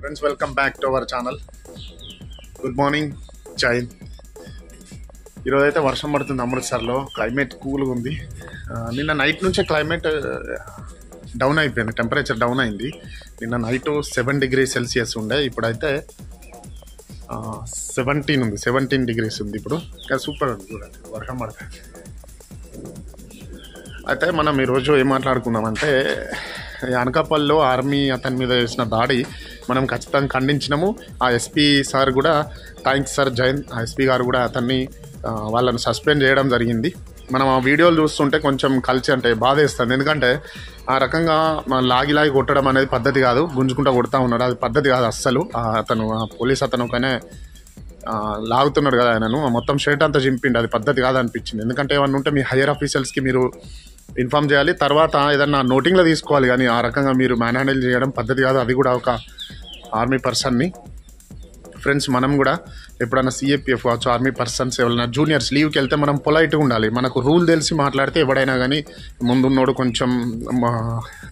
Friends welcome back to our channel. Good morning, జై. ఈరోజు అయితే వర్షం పడుతుంది అమృత్సర్లో. క్లైమేట్ కూల్గా ఉంది. నిన్న నైట్ నుంచే క్లైమేట్ డౌన్ అయిపోయింది, టెంపరేచర్ డౌన్ అయింది. నిన్న నైట్ 7 degrees Celsius ఉండే, ఇప్పుడైతే 17 degrees ఉంది. ఇప్పుడు ఇంకా సూపర్ ఉంది చూడండి, వర్షం పడుతుంది. అయితే మనం ఈరోజు ఏం మాట్లాడుకుందామంటే, అనకాపల్లిలో ఆర్మీ అతని మీద చేసిన దాడి మనం ఖచ్చితంగా ఖండించినాము. ఆ ఎస్పీ సార్ కూడా థ్యాంక్స్ సార్ జైన్. ఆ ఎస్పీ గారు కూడా అతన్ని వాళ్ళను సస్పెండ్ చేయడం జరిగింది. మనం ఆ వీడియోలు చూస్తుంటే కొంచెం కలిసి అంటే బాధేస్తుంది. ఎందుకంటే ఆ రకంగా లాగి కొట్టడం అనేది పద్ధతి కాదు. గుంజుకుంటా కొడతా ఉన్నాడు, అది పద్ధతి కాదు అస్సలు. అతను పోలీస్ అతను ఒకనే లాగుతున్నాడు కదా ఆయనను, మొత్తం షర్ట్ అంతా చింపిండి, అది పద్ధతి కాదు అనిపించింది. ఎందుకంటే ఏమన్నా ఉంటే మీ హైయర్ ఆఫీసర్స్కి మీరు ఇన్ఫామ్ చేయాలి, తర్వాత ఏదన్నా నోటింగ్లో తీసుకోవాలి. కానీ ఆ రకంగా మీరు మ్యాన్ హ్యాండిల్ చేయడం పద్ధతి కాదు, అది కూడా ఒక ఆర్మీ పర్సన్ని. ఫ్రెండ్స్, మనం కూడా ఎప్పుడైనా సిఏపిఎఫ్ కావచ్చు, ఆర్మీ పర్సన్స్ ఎవరైనా జూనియర్స్ లీవ్కి వెళ్తే మనం పొలైట్గా ఉండాలి. మనకు రూల్ తెలిసి మాట్లాడితే ఎవడైనా కానీ ముందున్నోడు కొంచెం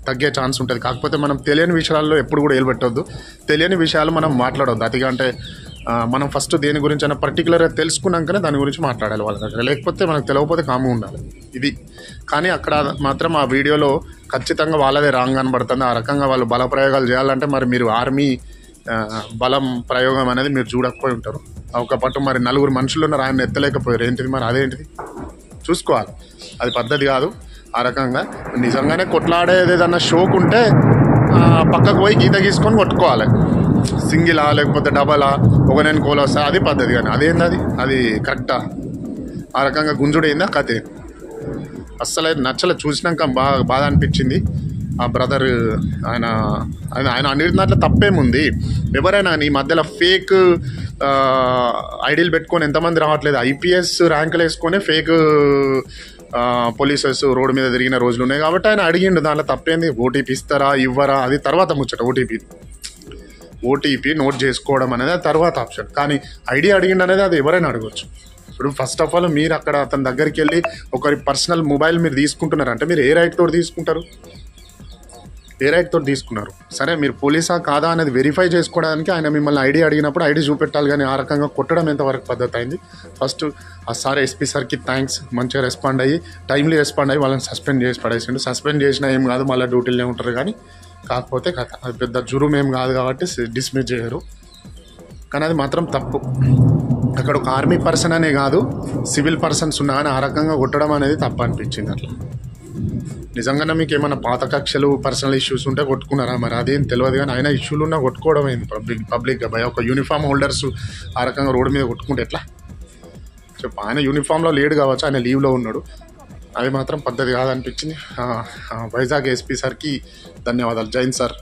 తగ్గే ఛాన్స్ ఉంటుంది. కాకపోతే మనం తెలియని విషయాల్లో ఎప్పుడు కూడా ఏలుపెట్టొద్దు, తెలియని విషయాలు మనం మాట్లాడొద్దు. అదిగా అంటే మనం ఫస్ట్ దేని గురించి అయినా పర్టికులర్గా తెలుసుకున్నాకనే దాని గురించి మాట్లాడాలి వాళ్ళ దగ్గర, లేకపోతే మనకు తెలియకపోతే కాము ఉండాలి ఇది. కానీ అక్కడ మాత్రం ఆ వీడియోలో ఖచ్చితంగా వాళ్ళదే రాంగ్ కనబడుతుంది. ఆ రకంగా వాళ్ళు బల ప్రయోగాలు చేయాలంటే మరి మీరు ఆర్మీ బలం ప్రయోగం అనేది మీరు చూడకపోయి ఉంటారు. ఒక పట్టు మరి 4 మనుషులు ఉన్నారు, ఆయన ఎత్తలేకపోయారు. ఏంటిది మరి, అదేంటిది చూసుకోవాలి, అది పద్ధతి కాదు. ఆ రకంగా నిజంగానే కొట్లాడేది ఏదన్నా షోకు ఉంటే పక్కకు పోయి గీత గీసుకొని కొట్టుకోవాలి, సింగిలా లేకపోతే డబలా, ఒక నేను కోల్ వస్తా, అది పద్ధతి. కానీ అదేంది, అది కరెక్టా? ఆ రకంగా గుంజుడు ఏందా కథే, అస్సలు అయితే నచ్చలే. చూసినాక బాధ అనిపించింది. ఆ బ్రదర్ ఆయన అన్నిటి దాంట్లో తప్పేముంది? ఎవరైనా ఈ మధ్యలో ఫేక్ ఐడీలు పెట్టుకొని ఎంతమంది రావట్లేదు? ఐపీఎస్ ర్యాంకులు వేసుకొని ఫేక్ పోలీసెస్ రోడ్డు మీద తిరిగిన రోజులు ఉన్నాయి. కాబట్టి ఆయన అడిగిండు, దాంట్లో తప్పేంది? ఓటీపీ ఇస్తారా ఇవ్వరా అది తర్వాత ముచ్చట. ఓటీపీ నోట్ చేసుకోవడం అనేది తర్వాత ఆప్షన్, కానీ ఐడి అడిగిండు అనేది అది ఎవరైనా అడగవచ్చు. ఇప్పుడు ఫస్ట్ ఆఫ్ ఆల్ మీరు అక్కడ అతని దగ్గరికి వెళ్ళి ఒకరి పర్సనల్ మొబైల్ మీరు తీసుకుంటున్నారంటే మీరు ఏ రైట్ తోటి తీసుకుంటారు? ఏ రైట్ తోటి తీసుకున్నారు? సరే, మీరు పోలీసా కాదా అనేది వెరిఫై చేసుకోవడానికి ఆయన మిమ్మల్ని ఐడి అడిగినప్పుడు ఐడి చూపెట్టాలి. కానీ ఆ రకంగా కొట్టడం ఎంతవరకు పద్ధతి అయింది? ఫస్ట్ ఆ సార్ ఎస్పీ సార్కి థ్యాంక్స్, మంచిగా రెస్పాండ్ అయ్యి టైమ్లీ రెస్పాండ్ అయ్యి వాళ్ళని సస్పెండ్ చేసి పడేసిండు. సస్పెండ్ చేసినా ఏం కాదు, మళ్ళీ డ్యూటీలోనే ఉంటారు. కానీ కాకపోతే కథ అది పెద్ద జురుం ఏం కాదు కాబట్టి డిస్మిస్ చేయరు. కానీ అది మాత్రం తప్పు. అక్కడ ఒక ఆర్మీ పర్సన్ అనే కాదు, సివిల్ పర్సన్స్ ఉన్నా కానీ ఆ రకంగా కొట్టడం అనేది తప్పు అనిపించింది. అట్లా నిజంగానే మీకు ఏమైనా పాత కక్షలు పర్సనల్ ఇష్యూస్ ఉంటే కొట్టుకున్నారా మరి అదేం తెలియదు. కానీ ఆయన ఇష్యూలు ఉన్నా కొట్టుకోవడం అయింది పబ్లిక్గా. భయ ఒక యూనిఫామ్ హోల్డర్స్ ఆ రకంగా రోడ్డు మీద కొట్టుకుంటే ఎట్లా చెప్పు? ఆయన యూనిఫామ్లో లేడు కావచ్చు, ఆయన లీవ్లో ఉన్నాడు, అది మాత్రం పద్ధతి కాదనిపించింది. వైజాగ్ ఎస్పీ సార్కి ధన్యవాదాలు. జైన్ సార్.